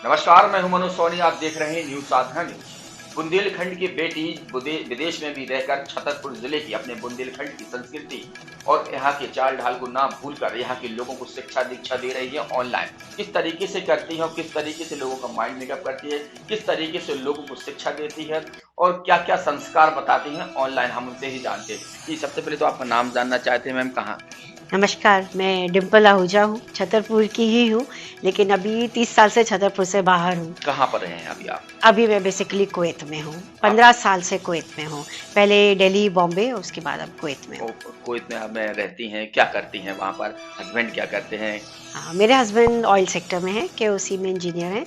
नमस्कार, मैं हूं मनोज सोनी। आप देख रहे हैं न्यूज साधना न्यूज। बुंदेलखंड की बेटी विदेश में भी रहकर छतरपुर जिले की अपने बुंदेलखंड की संस्कृति और यहाँ के चाल ढाल को ना भूलकर यहाँ के लोगों को शिक्षा दीक्षा दे रही है ऑनलाइन। किस तरीके से करती है और किस तरीके से लोगों का माइंड मेकअप करती है, किस तरीके से लोगों को शिक्षा देती है और क्या क्या संस्कार बताती है ऑनलाइन, हम उनसे ही जानते हैं। जी, सबसे पहले तो आपका नाम जानना चाहते हैं मैम, कहाँ? नमस्कार, मैं डिम्पल आहूजा हूँ, छतरपुर की ही हूँ, लेकिन अभी 30 साल से छतरपुर से बाहर हूँ। कहाँ पर रहे हैं अभी आप? अभी मैं बेसिकली कुवैत में हूँ, आप 15 साल से कुवैत में हूँ। पहले दिल्ली, बॉम्बे, उसके बाद अब कुवैत में हूँ। कुवैत में आप में रहती हैं, क्या करती हैं वहाँ पर? हस्बैंड क्या करते हैं? हाँ, मेरे हस्बैंड ऑयल सेक्टर में हैं, केओसी में इंजीनियर हैं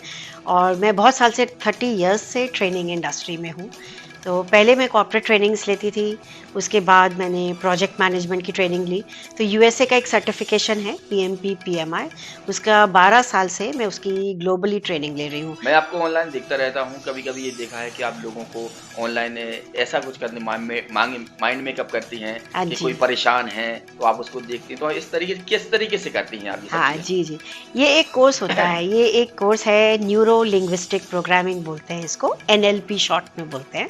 और मैं बहुत साल से 30 इयर्स से ट्रेनिंग इंडस्ट्री में हूँ। तो पहले मैं कॉर्पोरेट ट्रेनिंग्स लेती थी, उसके बाद मैंने प्रोजेक्ट मैनेजमेंट की ट्रेनिंग ली। तो यूएसए का एक सर्टिफिकेशन है पीएमपी पीएमआई, उसका 12 साल से मैं उसकी ग्लोबली ट्रेनिंग ले रही हूँ। मैं आपको ऑनलाइन देखता रहता हूँ, कभी-कभी ये देखा है कि आप लोगों को ऑनलाइन ऐसा कुछ करने माइंड मेकअप करती हैं हाँ कि कोई जी। परेशान है, तो आप उसको देखती हैं। तो इस तरीके किस तरीके से करती हैं आप ये सब हाँ चीज़ें? जी, जी। ये एक कोर्स होता है, ये एक कोर्स है, न्यूरो लिंग्विस्टिक प्रोग्रामिंग बोलते हैं इसको, एनएलपी शॉर्ट में बोलते हैं।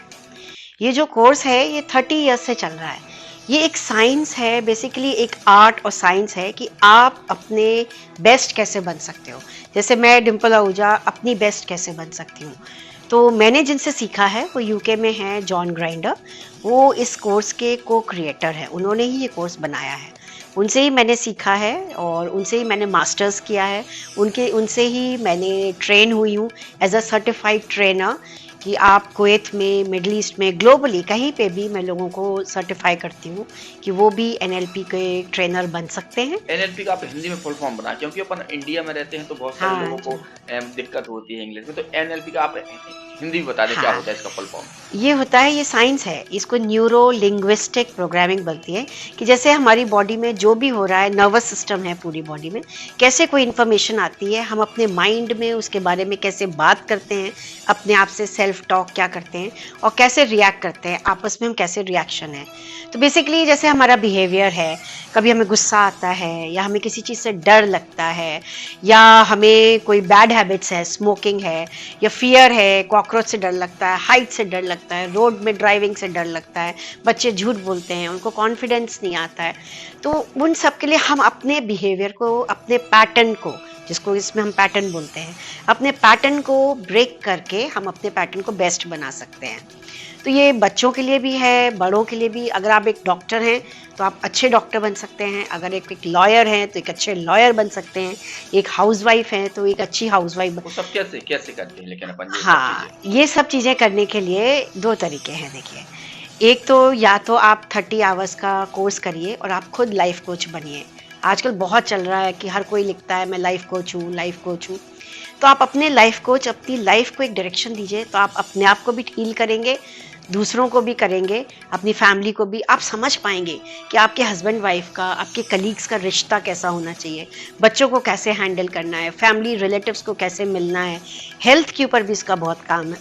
ये जो कोर्स है ये 30 इयर्स से चल रहा है। ये एक साइंस है, बेसिकली एक आर्ट और साइंस है कि आप अपने बेस्ट कैसे बन सकते हो। जैसे मैं डिम्पल आहूजा अपनी बेस्ट कैसे बन सकती हूँ। तो मैंने जिनसे सीखा है वो यूके में है, जॉन ग्राइंडर। वो इस कोर्स के को क्रिएटर हैं, उन्होंने ही ये कोर्स बनाया है। उनसे ही मैंने सीखा है और उनसे ही मैंने मास्टर्स किया है। उनसे ही मैंने ट्रेन हुई हूँ एज अ सर्टिफाइड ट्रेनर कि आप कुवैत में, मिडल ईस्ट में, ग्लोबली कहीं पे भी मैं लोगों को सर्टिफाई करती हूँ कि वो भी एनएलपी के ट्रेनर बन सकते हैं। एनएलपी का आप हिंदी में फुल फॉर्म बनाएँ, क्योंकि अपन इंडिया में रहते हैं तो बहुत सारे हाँ लोगों को जी। दिक्कत होती है इंग्लिश में। तो एनएलपी का आप हिंदी में बता दें, क्या हाँ, होता है इसका फुल फॉर्म? ये होता है, ये साइंस है, इसको न्यूरो लिंग्विस्टिक प्रोग्रामिंग बोलती है कि जैसे हमारी बॉडी में जो भी हो रहा है, नर्वस सिस्टम है पूरी बॉडी में, कैसे कोई इन्फॉर्मेशन आती है, हम अपने माइंड में उसके बारे में कैसे बात करते हैं, अपने आप से सेल्फ टॉक क्या करते हैं और कैसे रिएक्ट करते हैं, आपस में हम कैसे रिएक्शन है। तो बेसिकली जैसे हमारा बिहेवियर है, कभी हमें गुस्सा आता है या हमें किसी चीज़ से डर लगता है या हमें कोई बैड हैबिट्स है, स्मोकिंग है या फियर है, कॉकरोच से डर लगता है, हाइट से डर लगता है, रोड में ड्राइविंग से डर लगता है, बच्चे झूठ बोलते हैं, उनको कॉन्फिडेंस नहीं आता है। तो उन सब के लिए हम अपने बिहेवियर को, अपने पैटर्न को, जिसको इसमें हम पैटर्न बोलते हैं, अपने पैटर्न को ब्रेक करके हम अपने पैटर्न को बेस्ट बना सकते हैं। तो ये बच्चों के लिए भी है, बड़ों के लिए भी। अगर आप एक डॉक्टर हैं तो आप अच्छे डॉक्टर बन सकते हैं, अगर एक लॉयर हैं तो एक अच्छे लॉयर बन सकते हैं, एक हाउसवाइफ है तो एक अच्छी हाउसवाइफ। वो सब कैसे कैसे करते हैं लेकिन अपन ये सब हाँ, चीज़ें? ये सब चीज़ें करने के लिए 2 तरीके हैं देखिए। एक तो या तो आप 30 आवर्स का कोर्स करिए और आप खुद लाइफ कोच बनिए। आजकल बहुत चल रहा है कि हर कोई लिखता है मैं लाइफ कोच हूँ, लाइफ कोच हूँ। तो आप अपने लाइफ कोच, अपनी लाइफ को एक डायरेक्शन दीजिए, तो आप अपने आप को भी हील करेंगे, दूसरों को भी करेंगे, अपनी फैमिली को भी। आप समझ पाएँगे कि आपके हस्बैंड वाइफ का, आपके कलीग्स का रिश्ता कैसा होना चाहिए, बच्चों को कैसे हैंडल करना है, फैमिली रिलेटिव्स को कैसे मिलना है। हेल्थ के ऊपर भी इसका बहुत काम है।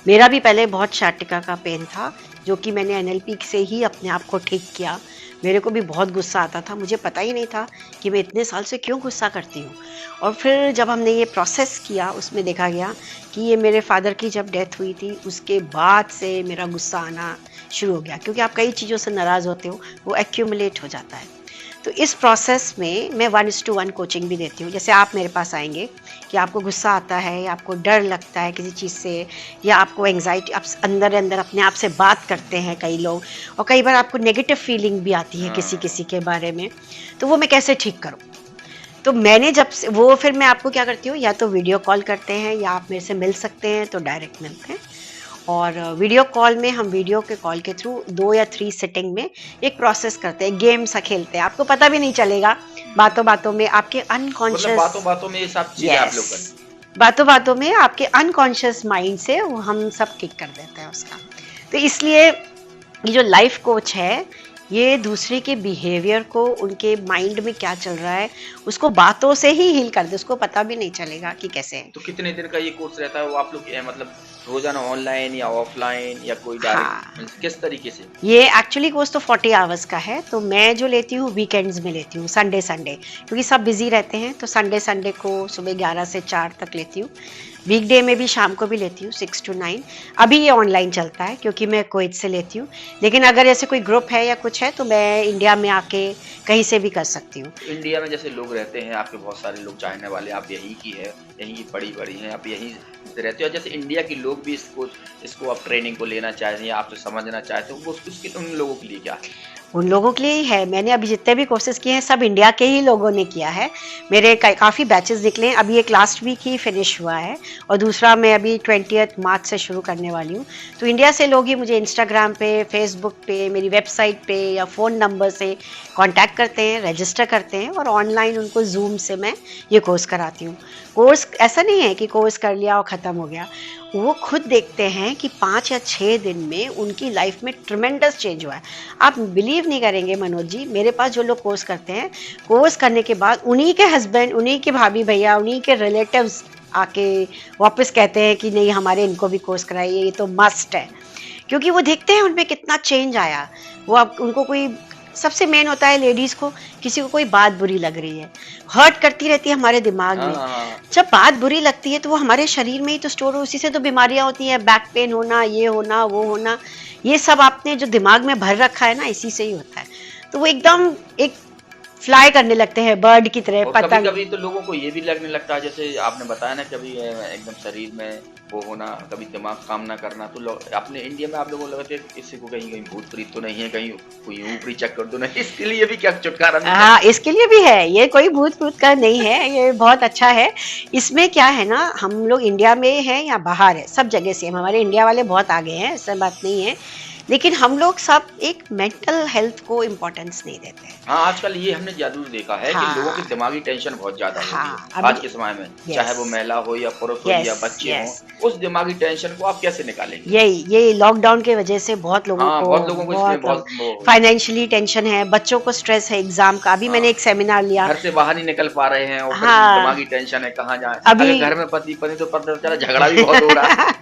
मेरा भी पहले बहुत sciatica का पेन था, जो कि मैंने एनएलपी से ही अपने आप को ठीक किया। मेरे को भी बहुत गुस्सा आता था, मुझे पता ही नहीं था कि मैं इतने साल से क्यों गुस्सा करती हूँ। और फिर जब हमने ये प्रोसेस किया, उसमें देखा गया कि ये मेरे फादर की जब डेथ हुई थी, उसके बाद से मेरा गुस्सा आना शुरू हो गया, क्योंकि आप कई चीज़ों से नाराज़ होते हो, वो एक्यूमुलेट हो जाता है। तो इस प्रोसेस में मैं 1:1 कोचिंग भी देती हूँ। जैसे आप मेरे पास आएँगे कि आपको गुस्सा आता है या आपको डर लगता है किसी चीज़ से या आपको एंग्ज़ायटी, आप अंदर-अंदर अपने आप से बात करते हैं कई लोग, और कई बार आपको नेगेटिव फीलिंग भी आती है हाँ। किसी-किसी के बारे में, तो वो मैं कैसे ठीक करूँ? तो मैंने जब से वो, फिर मैं आपको क्या करती हूँ, या तो वीडियो कॉल करते हैं या आप मेरे से मिल सकते हैं तो डायरेक्ट मिलते हैं। और वीडियो कॉल में हम वीडियो के कॉल के थ्रू 2 या 3 सिटिंग में एक प्रोसेस करते हैं, गेम सा खेलते हैं, आपको पता भी नहीं चलेगा। हुँ। बातों-बातों में आपके मतलब अनकॉन्शियस, बातों-बातों में ये सब चीज़ें आप यस, लोग करते हैं। बातों-बातों में आपके अनकॉन्शियस माइंड से वो हम सब ठीक कर देते हैं उसका। तो इसलिए ये जो लाइफ कोच है, ये दूसरे के बिहेवियर को, उनके माइंड में क्या चल रहा है, उसको बातों से ही हील कर दे, उसको पता भी नहीं चलेगा कि कैसे है। तो कितने दिन का ये कोर्स रहता है वो आप लोग मतलब रोजाना ऑनलाइन या ऑफलाइन या कोई हाँ, डायरेक्ट किस तरीके से? ये एक्चुअली कोर्स तो 40 आवर्स का है, तो मैं जो लेती हूँ वीकेंड्स में लेती हूँ, संडे संडे, क्योंकि सब बिजी रहते हैं, तो संडे संडे को सुबह 11 से 4 तक लेती हूँ। वीकडे में भी शाम को भी लेती हूँ 6 to 9। अभी ये ऑनलाइन चलता है क्योंकि मैं कुवैत से लेती हूँ, लेकिन अगर ऐसे कोई ग्रुप है या कुछ है तो मैं इंडिया में आके कहीं से भी कर सकती हूँ। इंडिया में जैसे लोग रहते हैं आपके बहुत सारे लोग चाहने वाले, आप यहीं की है, यहीं की पढ़ी बड़ी हैं, आप यहीं से रहते हो, और जैसे इंडिया के लोग भी इसको आप ट्रेनिंग को लेना चाहते हैं या आपसे समझना चाहते हो, वो उसके उन लोगों के लिए क्या है? उन लोगों के लिए ही है। मैंने अभी जितने भी कोर्सेज किए हैं सब इंडिया के ही लोगों ने किया है। मेरे काफ़ी बैचेस निकले हैं, अभी एक लास्ट वीक ही फिनिश हुआ है और दूसरा मैं अभी 20 मार्च से शुरू करने वाली हूँ। तो इंडिया से लोग ही मुझे इंस्टाग्राम पे, फेसबुक पे, मेरी वेबसाइट पे या फ़ोन नंबर से कांटेक्ट करते हैं, रजिस्टर करते हैं और ऑनलाइन उनको जूम से मैं ये कोर्स कराती हूँ। कोर्स ऐसा नहीं है कि कोर्स कर लिया और ख़त्म हो गया, वो खुद देखते हैं कि 5 या 6 दिन में उनकी लाइफ में ट्रिमेंडस चेंज हुआ है। आप बिलीव नहीं करेंगे मनोज जी, मेरे पास जो लोग कोर्स करते हैं, कोर्स करने के बाद उन्हीं के हस्बैंड, उन्हीं के भाभी भैया, उन्हीं के रिलेटिव्स आके वापस कहते हैं कि नहीं हमारे इनको भी कोर्स कराइए, ये तो मस्ट है। क्योंकि वो देखते हैं उनमें कितना चेंज आया। वो अब उनको कोई, सबसे मेन होता है लेडीज़ को, किसी को कोई बात बुरी लग रही है, हर्ट करती रहती है हमारे दिमाग हाँ में। हाँ हाँ। जब बात बुरी लगती है तो वो हमारे शरीर में ही तो स्टोर हो, उसी से तो बीमारियां होती हैं, बैक पेन होना, ये होना, वो होना, ये सब आपने जो दिमाग में भर रखा है ना, इसी से ही होता है। तो वो एकदम एक फ्लाई करने लगते हैं बर्ड की तरह, और कभी पतंग। कभी तो लोगों को ये भी लगने लगता है, जैसे आपने बताया ना, कभी एकदम शरीर में वो होना, कभी दिमाग काम ना करना, तो लोग अपने इंडिया में आप लोगों को लगता है किसी को कहीं कहीं भूत प्रीत तो नहीं है, कहीं कोई ऊपरी चक्कर तो नहीं, इसके लिए भी क्या छुटकारा मिलता है? हाँ, इसके लिए भी है, ये कोई भूत प्रूत का नहीं है, ये बहुत अच्छा है। इसमें क्या है ना, हम लोग इंडिया में हैं या बाहर है, सब जगह से हमारे इंडिया वाले बहुत आगे हैं, ऐसा बात नहीं है, लेकिन हम लोग सब एक मेंटल हेल्थ को इम्पोर्टेंस नहीं देते हैं। हाँ, आजकल ये हमने ज़रूर देखा है कि लोगों की हाँ, दिमागी टेंशन बहुत ज़्यादा हो गई है, हाँ, आज अभी के समय में, चाहे यस, वो महिला हो या पुरुष हो या यस, बच्चे हों, यस, उस दिमागी टेंशन को आप कैसे निकालेंगे? यही लॉकडाउन की वजह से बहुत लोगों हाँ, को, बहुत लोगों को इसमें बहुत बहुत वो फाइनेंशियली टेंशन है, बच्चों को स्ट्रेस है एग्जाम का। अभी मैंने हाँ, एक सेमिनार लिया। घर से बाहर नहीं निकल पा रहे हैं और फिर हाँ, दिमागी टेंशन है, कहाँ जाएँ? अभी अगर घर में पति पत्नी तो पता चला झगड़ा भी बहुत हो रहा है।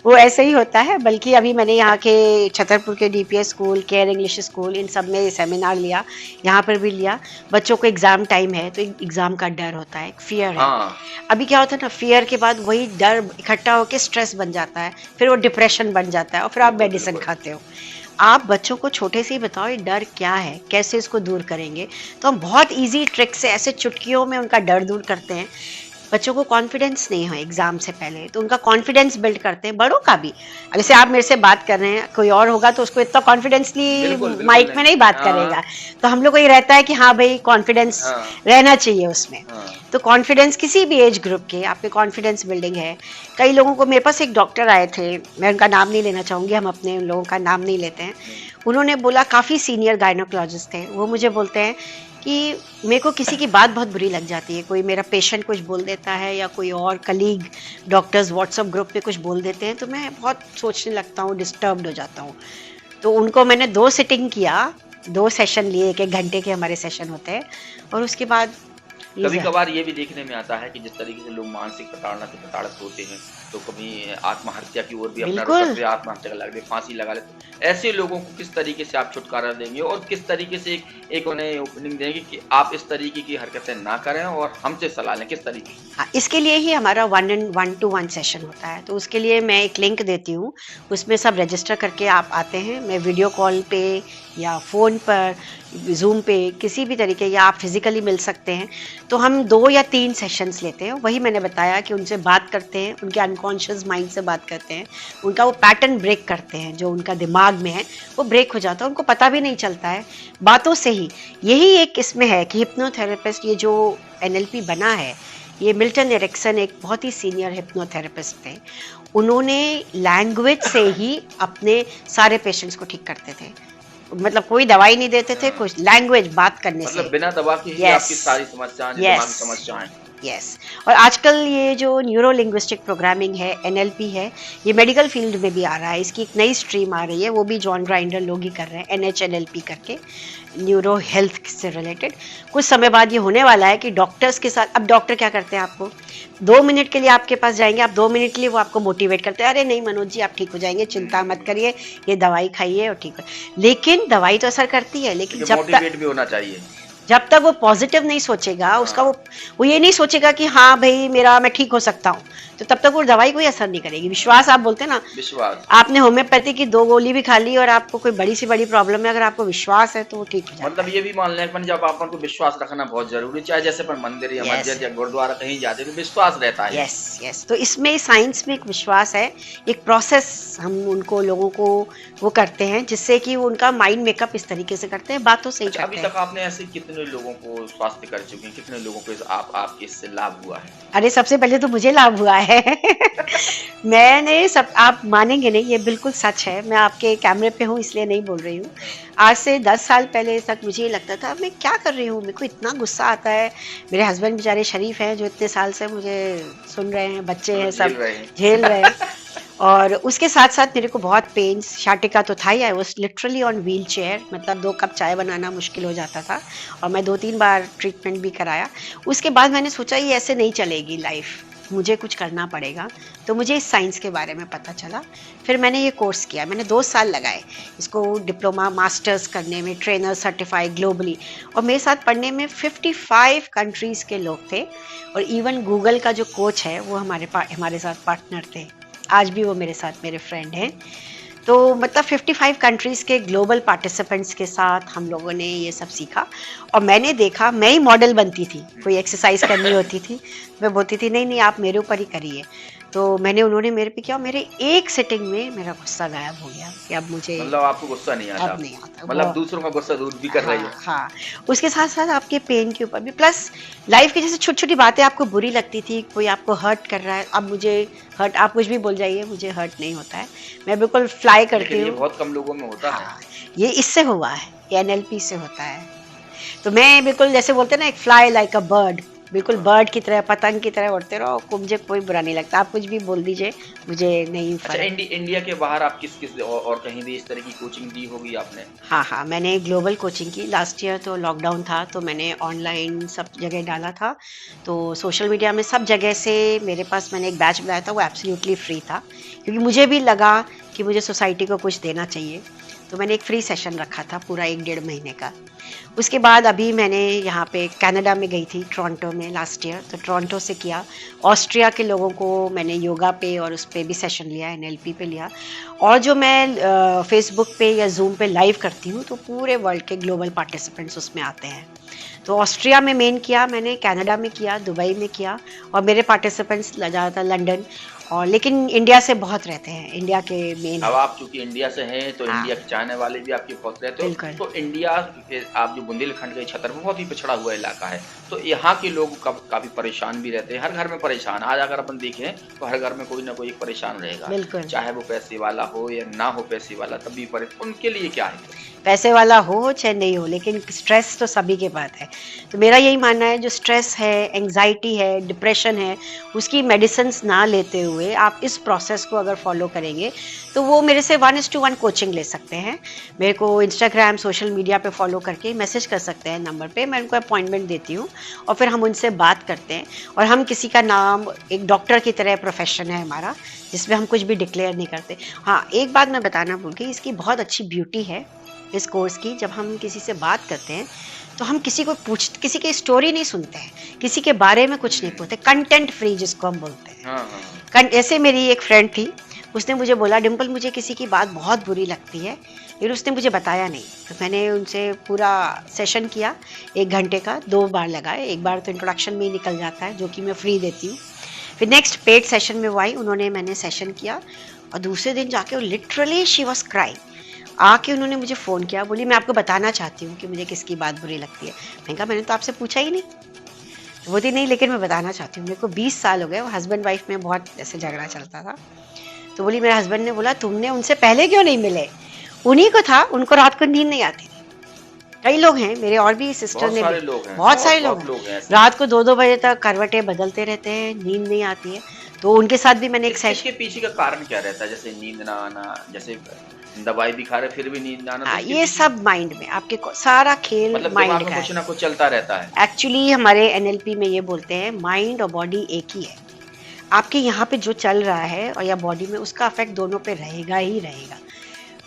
वो ऐसे ही होता है। बल्कि अभी मैंने यहाँ के छतरपुर के DPS school, care English school, इन सब में सेमिनार लिया, यहाँ पर भी लिया। बच्चों को एग्जाम टाइम है तो एग्जाम का डर होता है, एक फियर है। हाँ, अभी क्या होता है ना, फियर के बाद वही डर इकट्ठा होकर स्ट्रेस बन जाता है, फिर वो डिप्रेशन बन जाता है और फिर आप बिल्कुल, मेडिसिन बिल्कुल। खाते हो। आप बच्चों को छोटे से ही बताओ ये डर क्या है, कैसे इसको दूर करेंगे, तो हम बहुत इजी ट्रिक से, ऐसे चुटकियों में उनका डर दूर करते हैं। बच्चों को कॉन्फिडेंस नहीं है एग्जाम से पहले, तो उनका कॉन्फिडेंस बिल्ड करते हैं। बड़ों का भी, अब जैसे आप मेरे से बात कर रहे हैं, कोई और होगा तो उसको इतना कॉन्फिडेंसली बिल्कुल, बिल्कुल माइक में नहीं। नहीं बात हाँ, करेगा। तो हम लोग को ये रहता है कि हाँ भाई कॉन्फिडेंस हाँ, रहना चाहिए उसमें। हाँ, तो कॉन्फिडेंस किसी भी एज ग्रुप के, आपके कॉन्फिडेंस बिल्डिंग है। कई लोगों को, मेरे पास एक डॉक्टर आए थे, मैं उनका नाम नहीं लेना चाहूँगी, हम अपने उन लोगों का नाम नहीं लेते हैं। नहीं, उन्होंने बोला, काफ़ी सीनियर गायनोकोलॉजिस्ट थे, वो मुझे बोलते हैं कि मेरे को किसी की बात बहुत बुरी लग जाती है, कोई मेरा पेशेंट कुछ बोल देता है या कोई और कलीग डॉक्टर्स व्हाट्सएप ग्रुप पे कुछ बोल देते हैं तो मैं बहुत सोचने लगता हूँ, डिस्टर्ब्ड हो जाता हूँ। तो उनको मैंने 2 सिटिंग किया, 2 सेशन लिए, 1-1 घंटे के हमारे सेशन होते हैं और उसके बाद कभी कभार ये भी देखने में आता है कि जिस तरीके से लोग मानसिक प्रताड़ना से प्रताड़ित होते हैं, तो कभी आत्महत्या की ओर भी अपना रुख बिल्कुल। करते हैं, आत्महत्या कर लेते, फांसी लगा लेते, ऐसे लोगों को किस तरीके से आप छुटकारा देंगे और किस तरीके से एक उन्हें ओपनिंग देंगे कि आप इस तरीके की हरकतें ना करें और हमसे सलाह लें, किस तरीके से? हाँ, इसके लिए ही हमारा 1-1 सेशन होता है, तो उसके लिए मैं एक लिंक देती हूँ, उसमें सब रजिस्टर करके आप आते हैं। मैं वीडियो कॉल पे या फ़ोन पर, ज़ूम पे, किसी भी तरीके, या आप फिज़िकली मिल सकते हैं। तो हम 2 या 3 सेशंस लेते हैं। वही मैंने बताया कि उनसे बात करते हैं, उनके अनकॉन्शियस माइंड से बात करते हैं, उनका वो पैटर्न ब्रेक करते हैं, जो उनका दिमाग में है वो ब्रेक हो जाता है, उनको पता भी नहीं चलता है, बातों से ही। यही एक इसमें है कि हिप्नोथेरेपिस्ट, ये जो एनएलपी बना है, ये मिल्टन एरिक्सन एक बहुत ही सीनियर हिप्नोथेरेपिस्ट थे। उन्होंने लैंग्वेज से ही अपने सारे पेशेंट्स को ठीक करते थे। मतलब कोई दवाई नहीं देते थे, हाँ, कुछ लैंग्वेज बात करने मतलब से। बिना दवा के ही यस, आपकी सारी समस्याएं, जो दिमागी यस, समस्याएं यस। और आजकल ये जो न्यूरो लिंग्विस्टिक प्रोग्रामिंग है, एनएलपी है, ये मेडिकल फील्ड में भी आ रहा है। इसकी एक नई स्ट्रीम आ रही है, वो भी जॉन ग्राइंडर लोग ही कर रहे हैं, एनएचएनएलपी करके, न्यूरो हेल्थ से रिलेटेड। कुछ समय बाद ये होने वाला है कि डॉक्टर्स के साथ, अब डॉक्टर क्या करते हैं, आपको 2 मिनट के लिए आपके पास जाएंगे, आप 2 मिनट के लिए वो आपको मोटिवेट करते हैं, अरे नहीं मनोज जी आप ठीक हो जाएंगे, चिंता मत करिए, ये दवाई खाइए और ठीक हो। लेकिन दवाई तो असर करती है, लेकिन मोटिवेट भी होना चाहिए। जब तक वो पॉजिटिव नहीं सोचेगा, उसका हाँ। वो ये नहीं सोचेगा कि हाँ भाई मेरा मैं ठीक हो सकता हूँ, तो तब तक वो दवाई कोई असर नहीं करेगी। विश्वास, आप बोलते हैं ना, विश्वास, आपने होम्योपैथी की 2 गोली भी खा ली और आपको कोई बड़ी से बड़ी प्रॉब्लम है, अगर आपको विश्वास है तो वो ठीक हो जाता मतलब ये भी मान लें जब अपन को विश्वास रखना बहुत जरूरी, चाहे जैसे अपन मंदिर या Yes. मस्जिद या गुरुद्वारा कहीं जाते तो विश्वास रहता है। है। यस यस, तो इसमें साइंस में एक विश्वास है, एक प्रोसेस हम उनको लोगों को वो करते हैं जिससे कि वो उनका माइंड मेकअप इस तरीके से करते हैं, बात तो सही अच्छा, अभी करते तक हैं। आपने ऐसे कितने लोगों को स्वास्थ्य कर चुके हैं, कितने लोगों को आपके इससे लाभ हुआ है? अरे सबसे पहले तो मुझे लाभ हुआ है मैंने सब, आप मानेंगे नहीं, ये बिल्कुल सच है, मैं आपके कैमरे पे हूँ इसलिए नहीं बोल रही हूँ। आज से 10 साल पहले तक मुझे ये लगता था मैं क्या कर रही हूँ, मेरे को इतना गुस्सा आता है। मेरे हस्बैंड बेचारे शरीफ हैं जो इतने साल से मुझे सुन रहे हैं, बच्चे हैं, झेल सब रहे हैं। झेल रहे हैं। और उसके साथ साथ मेरे को बहुत पेन्स, शाटिका तो था ही, I was literally on wheelchair, मतलब 2 कप चाय बनाना मुश्किल हो जाता था, और मैं 2-3 बार ट्रीटमेंट भी कराया। उसके बाद मैंने सोचा ये ऐसे नहीं चलेगी लाइफ, मुझे कुछ करना पड़ेगा। तो मुझे इस साइंस के बारे में पता चला, फिर मैंने ये कोर्स किया, मैंने 2 साल लगाए इसको डिप्लोमा मास्टर्स करने में, ट्रेनर सर्टिफाइड ग्लोबली, और मेरे साथ पढ़ने में 55 कंट्रीज़ के लोग थे, और इवन गूगल का जो कोच है वो हमारे साथ पार्टनर थे, आज भी वो मेरे साथ मेरे फ्रेंड हैं। तो मतलब 55 कंट्रीज़ के ग्लोबल पार्टिसिपेंट्स के साथ हम लोगों ने ये सब सीखा, और मैंने देखा, मैं ही मॉडल बनती थी, कोई एक्सरसाइज करनी होती थी मैं बोलती थी नहीं नहीं आप मेरे ऊपर ही करिए। तो उन्होंने मेरे पे किया, मेरे एक सिटिंग में मेरा गुस्सा गायब हो गया कि अब मुझे, मतलब आपको गुस्सा नहीं आता? अब नहीं आता मतलब वो। दूसरों का गुस्सा दूर भी कर रही है। हाँ हाँ, उसके साथ साथ आपके पेन के ऊपर भी, प्लस लाइफ की जैसे छोटी छोटी बातें आपको बुरी लगती थी, कोई आपको हर्ट कर रहा है, अब मुझे हर्ट, आप कुछ भी बोल जाइए मुझे हर्ट नहीं होता है, मैं बिल्कुल फ्लाई करती लेकिन ये हूँ। बहुत कम लोगों में होता है। हाँ, ये इससे हुआ है, ये एनएलपी से होता है। तो मैं बिल्कुल जैसे बोलते हैं ना, एक फ्लाई लाइक अ बर्ड, बिल्कुल बर्ड की तरह, पतंग की तरह उड़ते रहो, मुझे कोई बुरा नहीं लगता, आप कुछ भी बोल दीजिए, मुझे नहीं अच्छा, फर्क। इंडिया के बाहर आप किस किस और कहीं भी इस तरह की कोचिंग दी होगी आपने? हाँ हाँ, मैंने ग्लोबल कोचिंग की, लास्ट ईयर तो लॉकडाउन था तो मैंने ऑनलाइन सब जगह डाला था, तो सोशल मीडिया में सब जगह से मेरे पास मैंने एक बैच बनाया था, वो एब्सोल्युटली फ्री था, क्योंकि मुझे भी लगा कि मुझे सोसाइटी को कुछ देना चाहिए, तो मैंने एक फ्री सेशन रखा था पूरा 1-1.5 महीने का। उसके बाद अभी मैंने यहाँ पे कनाडा में गई थी, टोरंटो में लास्ट ईयर, तो टोरंटो से किया, ऑस्ट्रिया के लोगों को मैंने योगा पे और उस पे भी सेशन लिया, एनएलपी पे लिया, और जो मैं फेसबुक पे या जूम पे लाइव करती हूँ तो पूरे वर्ल्ड के ग्लोबल पार्टिसिपेंट्स उसमें आते हैं। तो ऑस्ट्रिया में मेन किया मैंने, कनाडा में किया, दुबई में किया, और मेरे पार्टिसिपेंट्स ज़्यादातर लंदन, और लेकिन इंडिया से बहुत रहते हैं, इंडिया के मेन अब है। आप चूंकि इंडिया से हैं तो हाँ इंडिया के चाहने वाले भी आपके बहुत रहते हो, बिल्कुल। तो इंडिया आप जो बुंदेलखंड के छतरपुर बहुत ही पिछड़ा हुआ इलाका है, तो यहाँ के लोग काफी परेशान भी रहते हैं, हर घर में परेशान। आज अगर अपन देखें तो हर घर में कोई ना कोई एक परेशान रहेगा, बिल्कुल। चाहे वो पैसे वाला हो या ना हो पैसे वाला, तब भी उनके लिए क्या है? पैसे वाला हो चाहे नहीं हो, लेकिन स्ट्रेस तो सभी के पास है। तो मेरा यही मानना है, जो स्ट्रेस है, एंग्जाइटी है, डिप्रेशन है, उसकी मेडिसिन्स ना लेते हुए आप इस प्रोसेस को अगर फॉलो करेंगे तो वो मेरे से 1:1 कोचिंग ले सकते हैं। मेरे को इंस्टाग्राम, सोशल मीडिया पे फॉलो करके मैसेज कर सकते हैं नंबर पे, मैं उनको अपॉइंटमेंट देती हूँ और फिर हम उनसे बात करते हैं, और हम किसी का नाम, एक डॉक्टर की तरह प्रोफेशन है हमारा, जिसमें हम कुछ भी डिक्लेयर नहीं करते। हाँ, एक बात मैं बताना भूल गई, इसकी बहुत अच्छी ब्यूटी है इस कोर्स की, जब हम किसी से बात करते हैं तो हम किसी की स्टोरी नहीं सुनते हैं, किसी के बारे में कुछ नहीं पूछते, कंटेंट फ्री जिसको हम बोलते हैं। हाँ हाँ। ऐसे मेरी एक फ्रेंड थी, उसने मुझे बोला डिम्पल मुझे किसी की बात बहुत बुरी लगती है, लेकिन उसने मुझे बताया नहीं, तो मैंने उनसे पूरा सेशन किया 1 घंटे का, 2 बार लगाए, एक बार तो इंट्रोडक्शन में ही निकल जाता है जो कि मैं फ्री देती हूँ, फिर नेक्स्ट पेड सेशन में वो आई, मैंने सेशन किया, और दूसरे दिन जाके वो लिटरली शी वॉज क्राइंग, आके उन्होंने मुझे फ़ोन किया, बोली मैं आपको बताना चाहती हूँ कि मुझे किसकी बात बुरी लगती है। मैंने कहा मैंने तो आपसे पूछा ही नहीं। तो बोलती नहीं, लेकिन मैं बताना चाहती हूँ, मेरे को 20 साल हो गए, वो हस्बैंड वाइफ में बहुत ऐसे झगड़ा चलता था। तो बोली मेरे हस्बैंड ने बोला तुमने उनसे पहले क्यों नहीं मिले? उन्हीं को था, उनको रात को नींद नहीं आती थी, कई लोग हैं मेरे, और भी सिस्टर बहुत ने सारे भी, लोग हैं, बहुत सारे बहुत लोग लोग हैं हैं ऐसे। रात को 2-2 बजे तक करवटें बदलते रहते हैं, नींद नहीं आती है। तो उनके साथ भी मैंने एक इसके पीछे का कारण क्या रहता है? जैसे नींद ना आना, जैसे दवाई भी खा रहे फिर भी नींद ना आना, तो इसके ये पीछे सब माइंड में, आपके सारा खेल मतलब माइंड दिमाग में का कुछ है। ना कुछ चलता रहता है। एक्चुअली हमारे एनएलपी में ये बोलते हैं माइंड और बॉडी एक ही है। आपके यहाँ पे जो चल रहा है और या बॉडी में, उसका इफेक्ट दोनों पे रहेगा ही रहेगा।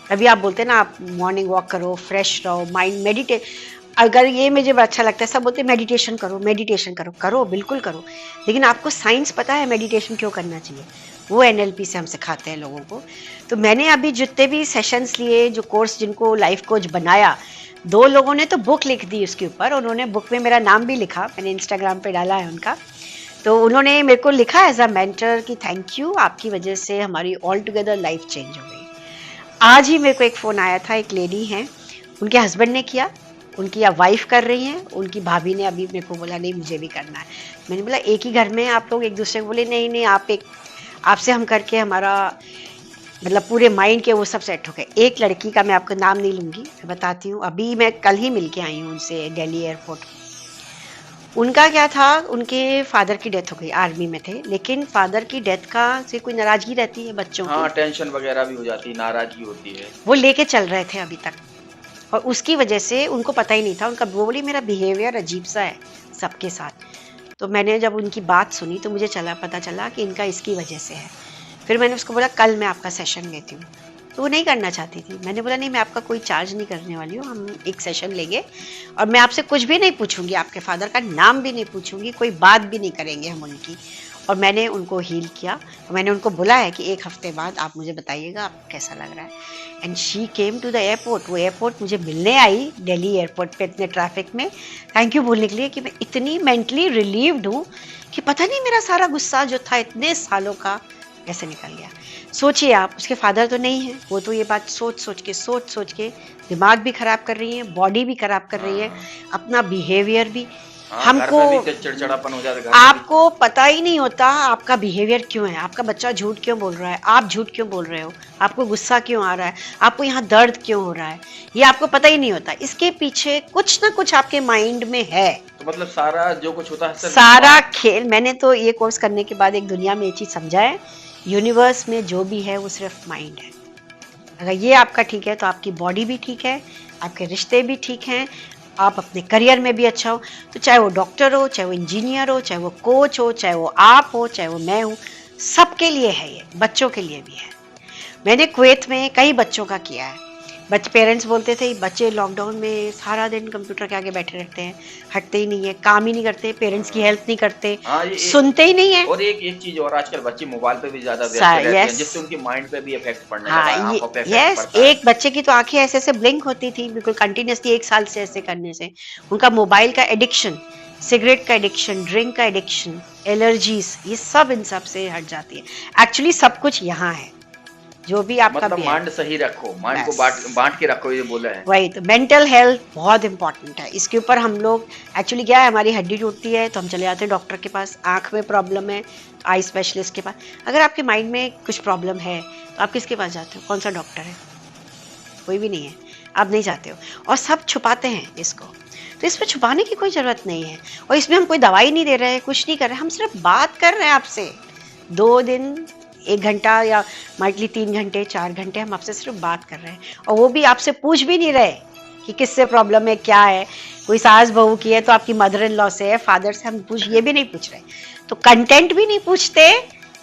अभी आप बोलते हैं ना, आप मॉर्निंग वॉक करो, फ्रेश रहो, माइंड मेडिटेट, अगर ये मुझे अच्छा लगता है, सब बोलते हैं मेडिटेशन करो, मेडिटेशन करो, करो बिल्कुल करो, लेकिन आपको साइंस पता है मेडिटेशन क्यों करना चाहिए? वो एनएलपी से हम सिखाते हैं लोगों को। तो मैंने अभी जितने भी सेशंस लिए, जो कोर्स जिनको लाइफ कोच बनाया, 2 लोगों ने तो बुक लिख दी उसके ऊपर, उन्होंने बुक में मेरा नाम भी लिखा, मैंने इंस्टाग्राम पे डाला है उनका। तो उन्होंने मेरे को लिखा एज अ मेंटर कि थैंक यू, आपकी वजह से हमारी ऑल टुगेदर लाइफ चेंज हो गई। आज ही मेरे को एक फ़ोन आया था, एक लेडी हैं, उनके हस्बैंड ने किया, उनकी वाइफ कर रही हैं, उनकी भाभी ने अभी मेरे को बोला नहीं मुझे भी करना है। मैंने बोला एक ही घर में आप लोग एक दूसरे को, बोले नहीं नहीं आप एक, आपसे हम करके हमारा मतलब पूरे माइंड के वो सब सेट हो गए। एक लड़की का मैं आपको नाम नहीं लूँगी, मैं बताती हूँ, अभी मैं कल ही मिल के आई हूँ उनसे दिल्ली एयरपोर्ट। उनका क्या था, उनके फादर की डेथ हो गई, आर्मी में थे, लेकिन फादर की डेथ का से कोई नाराज़गी रहती है बच्चों की, हाँ, टेंशन वगैरह भी हो जाती है, नाराज़गी होती है। वो लेके चल रहे थे अभी तक, और उसकी वजह से उनको पता ही नहीं था, उनका वो बोली मेरा बिहेवियर अजीब सा है सबके साथ। तो मैंने जब उनकी बात सुनी तो मुझे पता चला कि इनका इसकी वजह से है। फिर मैंने उसको बोला कल मैं आपका सेशन लेती हूँ, तो वो नहीं करना चाहती थी। मैंने बोला नहीं मैं आपका कोई चार्ज नहीं करने वाली हूँ, हम एक सेशन लेंगे और मैं आपसे कुछ भी नहीं पूछूंगी, आपके फादर का नाम भी नहीं पूछूंगी, कोई बात भी नहीं करेंगे हम उनकी। और मैंने उनको हील किया और मैंने उनको बोला है कि 1 हफ्ते बाद आप मुझे बताइएगा आपको कैसा लग रहा है। And she came to the airport, वो एयरपोर्ट मुझे मिलने आई दिल्ली एयरपोर्ट पे इतने ट्रैफिक में, थैंक यू बोलने के लिए कि मैं इतनी मेंटली रिलीव्ड हूँ कि पता नहीं मेरा सारा गुस्सा जो था इतने सालों का कैसे निकल गया। सोचिए आप, उसके फादर तो नहीं है, वो तो ये बात सोच सोच के दिमाग भी खराब कर रही है, बॉडी भी खराब कर रही है, हाँ, अपना बिहेवियर भी। हाँ, घर हमको में भी चिड़चिड़ापन हो जाता है, घर में भी। आपको पता ही नहीं होता आपका बिहेवियर क्यों है, आपका बच्चा झूठ क्यों बोल रहा है, आप झूठ क्यों बोल रहे हो, आपको गुस्सा क्यों आ रहा है, आपको यहाँ दर्द क्यों हो रहा है, ये आपको पता ही नहीं होता। इसके पीछे कुछ ना कुछ आपके माइंड में है। तो मतलब सारा जो कुछ होता है सब सारा खेल, मैंने तो ये कोर्स करने के बाद एक दुनिया में ये चीज़ समझा है, यूनिवर्स में जो भी है वो सिर्फ माइंड है। अगर ये आपका ठीक है तो आपकी बॉडी भी ठीक है, आपके रिश्ते भी ठीक हैं, आप अपने करियर में भी अच्छा हो। तो चाहे वो डॉक्टर हो, चाहे वो इंजीनियर हो, चाहे वो कोच हो, चाहे वो आप हो, चाहे वो मैं हूँ, सबके लिए है ये, बच्चों के लिए भी है। मैंने कुवैत में कई बच्चों का किया है। पेरेंट्स बोलते थे बच्चे लॉकडाउन में सारा दिन कंप्यूटर के आगे बैठे रहते हैं, हटते ही नहीं है, काम ही नहीं करते, पेरेंट्स की हेल्प नहीं करते, हाँ, ये सुनते ही नहीं है। और एक चीज़ और, आजकल बच्चे मोबाइल पे भी ज़्यादा व्यस्त रहते हैं, यस, जिससे उनके माइंड पे भी इफ़ेक्ट पड़ने लगा हाँ है, ये आँखों पे इफ़ेक्ट यस, पड़ता है। एक बच्चे की तो आंखें ऐसे ऐसे ब्लिंक होती थी बिल्कुल कंटिन्यूसली 1 साल से ऐसे करने से। उनका मोबाइल का एडिक्शन, सिगरेट का एडिक्शन, ड्रिंक का एडिक्शन, एलर्जीज, ये सब इन सब से हट जाती है। एक्चुअली सब कुछ यहाँ है, जो भी आपका मतलब भी है। माइंड सही रखो, माइंड को बाँट बस बाँट के रखो, ये बोला है। वही तो, मेंटल हेल्थ बहुत इंपॉर्टेंट है। इसके ऊपर हम लोग एक्चुअली क्या है, हमारी हड्डी टूटती है तो हम चले जाते हैं डॉक्टर के पास, आंख में प्रॉब्लम है आई स्पेशलिस्ट के पास। अगर आपके माइंड में कुछ प्रॉब्लम है तो आप किसके पास जाते हो, कौन सा डॉक्टर है? कोई भी नहीं है, आप नहीं जाते हो। और सब छुपाते हैं इसको, तो इसमें छुपाने की कोई ज़रूरत नहीं है। और इसमें हम कोई दवाई नहीं दे रहे हैं, कुछ नहीं कर रहे हैं, हम सिर्फ बात कर रहे हैं आपसे। 2 दिन 1 घंटा या माइटली 3 घंटे 4 घंटे हम आपसे सिर्फ बात कर रहे हैं, और वो भी आपसे पूछ भी नहीं रहे कि किससे प्रॉब्लम है, क्या है। कोई सास बहू की है तो आपकी मदर इन लॉ से है, फादर से हम ये भी नहीं पूछ रहे। तो कंटेंट भी नहीं पूछते,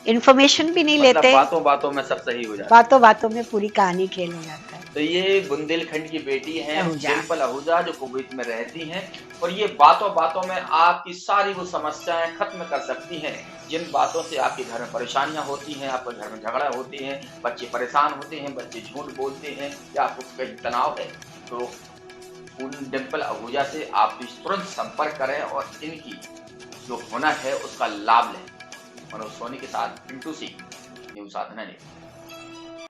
इन्फॉर्मेशन भी नहीं मतलब लेते, बातों बातों में सब सही हो जाता है। बातों बातों में पूरी कहानी खेल हो जाता है। तो ये बुंदेलखंड की बेटी हैं आहूजा। डिम्पल आहूजा, जो कुवैत में रहती हैं, और ये बातों बातों में आपकी सारी वो समस्याएं खत्म कर सकती हैं, जिन बातों से आपके घर में परेशानियां होती हैं, आपके घर में झगड़ा होते हैं, बच्चे परेशान होते हैं, बच्चे झूठ बोलते हैं, या आपको कहीं तनाव है, तो उन डिम्पल आहूजा से आप तुरंत संपर्क करें और इनकी जो हुनर है उसका लाभ लें। मनोज सोनी के साथ पिंटू सिंह, न्यूज़ साधना न्यूज़।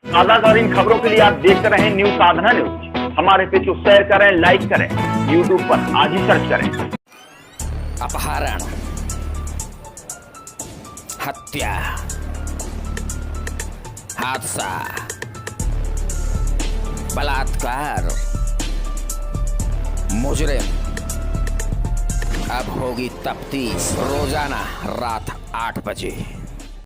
लगातार इन खबरों के लिए आप देखते रहें न्यूज़ साधना न्यूज़। हमारे पेज को शेयर करें, लाइक करें, यूट्यूब पर आज ही सर्च करें। अपहरण, हत्या, हादसा, बलात्कार, मुजरिम अब होगी तफ्तीश रोजाना रात 8 बजे।